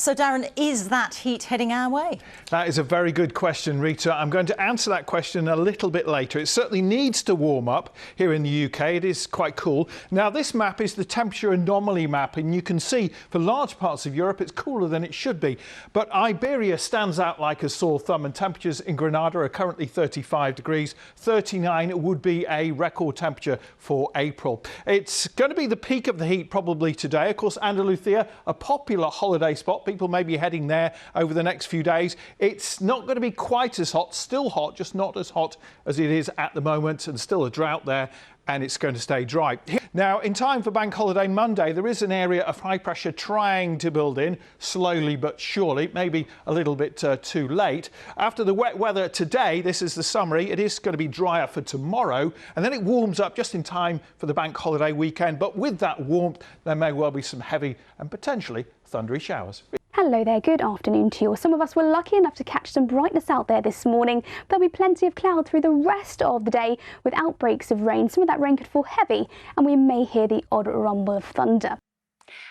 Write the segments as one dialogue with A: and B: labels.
A: So, Darren, is that heat heading our way?
B: That is a very good question, Rita. I'm going to answer that question a little bit later. It certainly needs to warm up here in the UK. It is quite cool. Now, this map is the temperature anomaly map, and you can see for large parts of Europe it's cooler than it should be. But Iberia stands out like a sore thumb, and temperatures in Granada are currently 35 degrees. 39 would be a record temperature for April. It's going to be the peak of the heat probably today. Of course, Andalusia, a popular holiday spot. People may be heading there over the next few days. It's not going to be quite as hot, still hot, just not as hot as it is at the moment, and still a drought there, and it's going to stay dry. Now, in time for Bank Holiday Monday, there is an area of high pressure trying to build in, slowly but surely, maybe a little bit too late. After the wet weather today, this is the summary, it is going to be drier for tomorrow, and then it warms up just in time for the Bank Holiday weekend. But with that warmth, there may well be some heavy and potentially thundery showers.
C: Hello there, good afternoon to you. Some of us were lucky enough to catch some brightness out there this morning. There'll be plenty of cloud through the rest of the day with outbreaks of rain. Some of that rain could fall heavy and we may hear the odd rumble of thunder.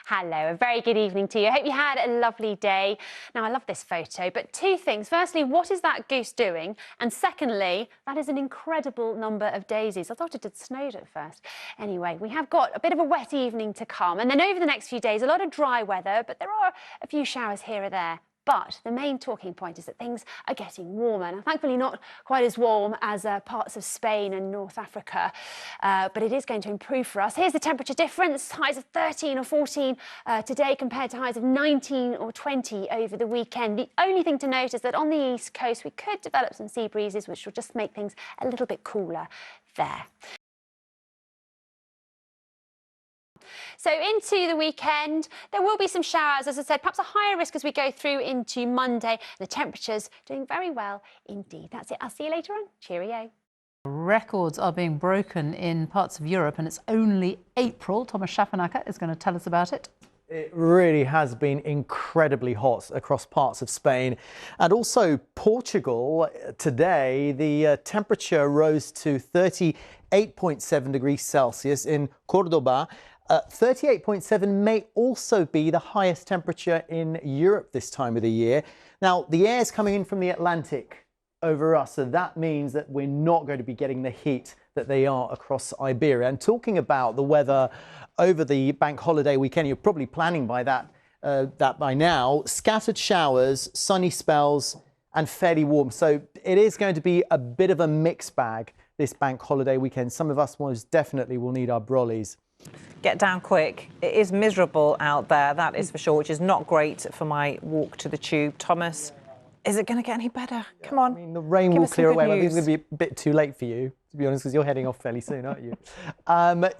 D: Hello, a very good evening to you. I hope you had a lovely day. Now, I love this photo, but two things. Firstly, what is that goose doing? And secondly, that is an incredible number of daisies. I thought it had snowed at first. Anyway, we have got a bit of a wet evening to come. And then over the next few days, a lot of dry weather, but there are a few showers here or there. But the main talking point is that things are getting warmer. Now, thankfully, not quite as warm as parts of Spain and North Africa, but it is going to improve for us. Here's the temperature difference. Highs of 13 or 14 today compared to highs of 19 or 20 over the weekend. The only thing to note is that on the east coast, we could develop some sea breezes, which will just make things a little bit cooler there. So into the weekend, there will be some showers, as I said, perhaps a higher risk as we go through into Monday. The temperatures doing very well indeed. That's it. I'll see you later on. Cheerio.
E: Records are being broken in parts of Europe, and it's only April. Thomas Schaffenacker is going to tell us about it.
F: It really has been incredibly hot across parts of Spain and also Portugal. Today, the temperature rose to 38.7 degrees Celsius in Cordoba. 38.7 may also be the highest temperature in Europe this time of the year. Now, the air is coming in from the Atlantic over us, so that means that we're not going to be getting the heat that they are across Iberia. And talking about the weather over the bank holiday weekend, you're probably planning by that by now. Scattered showers, sunny spells and fairly warm. So it is going to be a bit of a mixed bag this bank holiday weekend. Some of us most definitely will need our brollies.
G: Get down quick. It is miserable out there, that is for sure, which is not great for my walk to the tube. Thomas, is it going to get any better? Come on.
F: I mean, the rain will clear away. I think it's going to be a bit too late for you, to be honest, because you're heading off fairly soon, aren't you?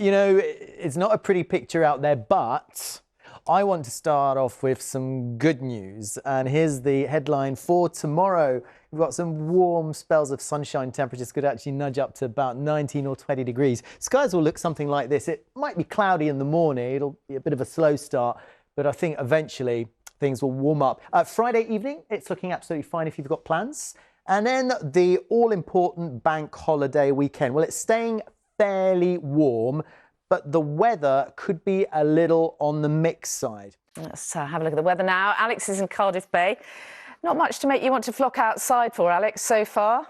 F: You know, it's not a pretty picture out there, but I want to start off with some good news. And here's the headline for tomorrow. We've got some warm spells of sunshine. Temperatures could actually nudge up to about 19 or 20 degrees. Skies will look something like this. It might be cloudy in the morning. It'll be a bit of a slow start, but I think eventually things will warm up. Friday evening, it's looking absolutely fine if you've got plans. And then the all-important bank holiday weekend. Well, it's staying fairly warm, but the weather could be a little on the mixed side.
G: Let's have a look at the weather now. Alex is in Cardiff Bay. Not much to make you want to flock outside for, Alex, so far.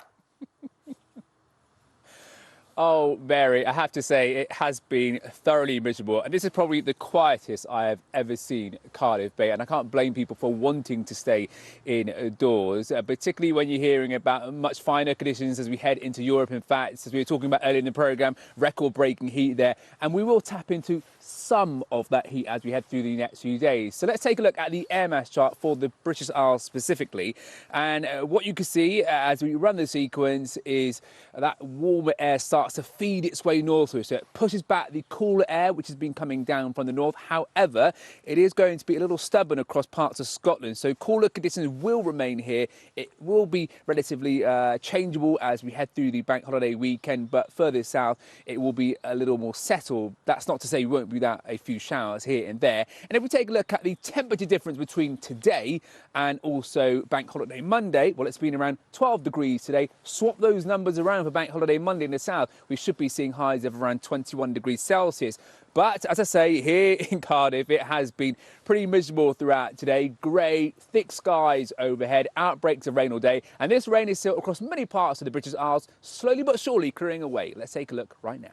H: Oh, Mary, I have to say it has been thoroughly miserable. And this is probably the quietest I have ever seen Cardiff Bay. And I can't blame people for wanting to stay indoors, particularly when you're hearing about much finer conditions as we head into Europe. In fact, as we were talking about earlier in the programme, record-breaking heat there. And we will tap into some of that heat as we head through the next few days. So let's take a look at the air mass chart for the British Isles specifically. And what you can see as we run the sequence is that warmer air starts to feed its way northward. So it pushes back the cooler air, which has been coming down from the north. However, it is going to be a little stubborn across parts of Scotland. So cooler conditions will remain here. It will be relatively changeable as we head through the bank holiday weekend, but further south, it will be a little more settled. That's not to say we won't be without a few showers here and there. And if we take a look at the temperature difference between today and also bank holiday Monday, well, it's been around 12 degrees today. Swap those numbers around for bank holiday Monday in the south. We should be seeing highs of around 21 degrees Celsius. But as I say, here in Cardiff, it has been pretty miserable throughout today. Grey, thick skies overhead, outbreaks of rain all day. And this rain is still across many parts of the British Isles, slowly but surely clearing away. Let's take a look right now.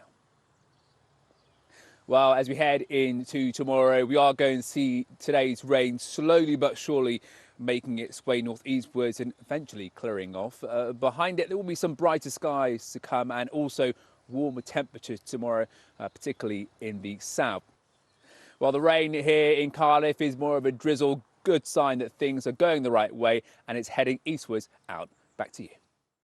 H: Well, as we head into tomorrow, we are going to see today's rain slowly but surely making its way northeastwards and eventually clearing off. Behind it, there will be some brighter skies to come and also warmer temperatures tomorrow, particularly in the south. While the rain here in Cardiff is more of a drizzle, good sign that things are going the right way and it's heading eastwards out. Back to you.